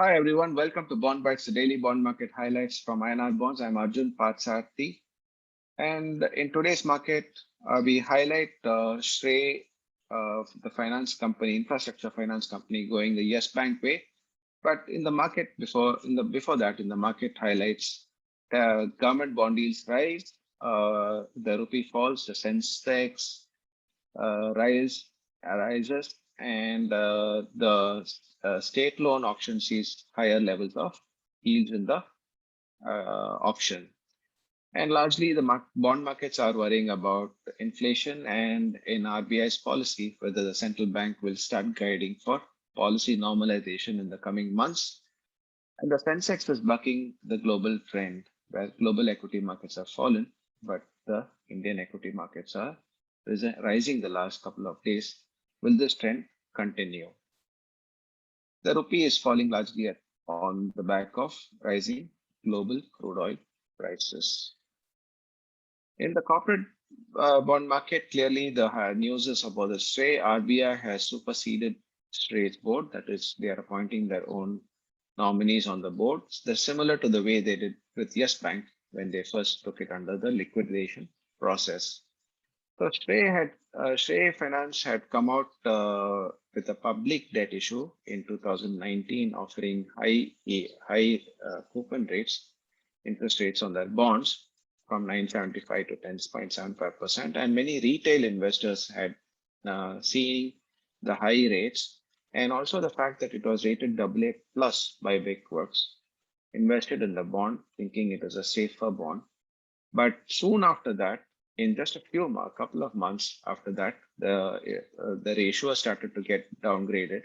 Hi everyone, welcome to Bond Bytes, the daily bond market highlights from INR bonds. I'm Arjun Patsarthi, and in today's market, we highlight Srei, the finance company, infrastructure finance company, going the Yes Bank way. But in the market before that, in the market highlights, government bond yields rise, the rupee falls, the Sensex rises, and the state loan auction sees higher levels of yields in the auction. And largely, the bond markets are worrying about inflation and in RBI's policy, whether the central bank will start guiding for policy normalization in the coming months. And the Sensex is bucking the global trend, where global equity markets have fallen, but the Indian equity markets are rising the last couple of days. Will this trend continue? The rupee is falling largely on the back of rising global crude oil prices. In the corporate bond market, clearly the news is about the Srei. RBI has superseded Srei's board, that is, they are appointing their own nominees on the board. They're similar to the way they did with Yes Bank when they first took it under the liquidation process. So Srei Finance had come out with a public debt issue in 2019, offering high coupon rates, interest rates on their bonds from 9.75 to 10.75%, and many retail investors had seen the high rates and also the fact that it was rated AA plus by Brickworks, invested in the bond, thinking it was a safer bond. But soon after that, in just a couple of months after that, the ratio started to get downgraded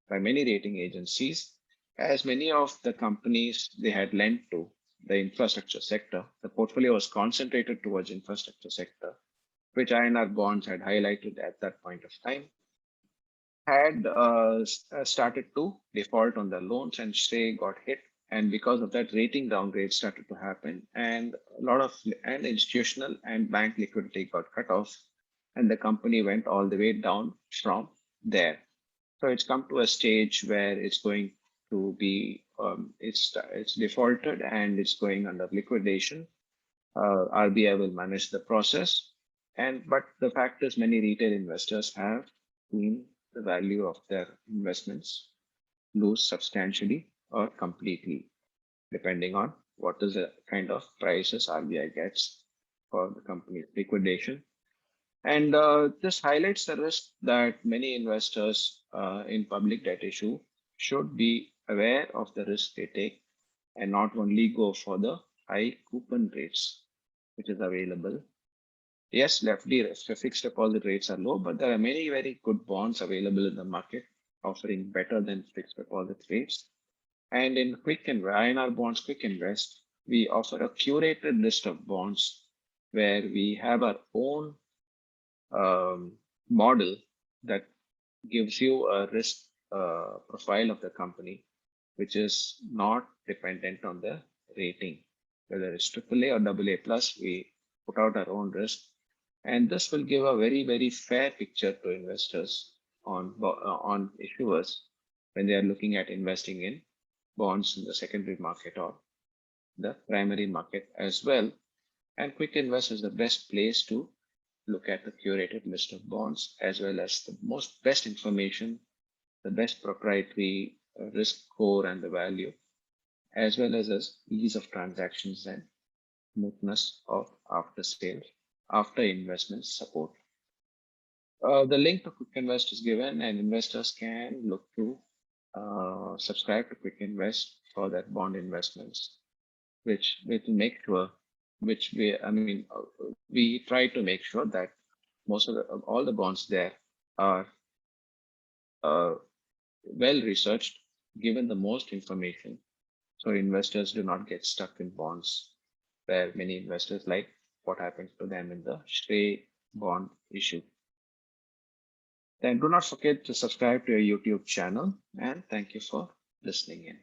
by many rating agencies, as many of the companies they had lent to the infrastructure sector, the portfolio was concentrated towards infrastructure sector, which INR bonds had highlighted at that point of time, had started to default on the loans, and Srei got hit. And because of that, rating downgrades started to happen, and a lot of institutional and bank liquidity got cut off, and the company went all the way down from there. So it's come to a stage where it's going to be it's defaulted and it's going under liquidation. RBI will manage the process, but the fact is, many retail investors have seen the value of their investments lose substantially or completely, depending on what is the kind of prices RBI gets for the company's liquidation. And this highlights the risk that many investors in public debt issue should be aware of the risk they take and not only go for the high coupon rates, which is available. Yes, fixed deposit rates are low, but there are many very good bonds available in the market offering better than fixed deposit rates. And in INR bonds Quick Invest, we offer a curated list of bonds where we have our own model that gives you a risk profile of the company, which is not dependent on the rating, whether it's AAA or AA plus. We put out our own risk, and this will give a very, very fair picture to investors on issuers when they are looking at investing in bonds in the secondary market or the primary market as well. And Quick Invest is the best place to look at the curated list of bonds, as well as the best information, the best proprietary risk score and the value, as well as ease of transactions and smoothness of after investment support. The link to Quick Invest is given, and investors can look to subscribe to Quick Invest for their bond investments, which will make sure, we try to make sure that all the bonds there are well researched, given the most information, so investors do not get stuck in bonds where many investors like what happened to them in the Srei bond issue. Then do not forget to subscribe to our YouTube channel, and thank you for listening in.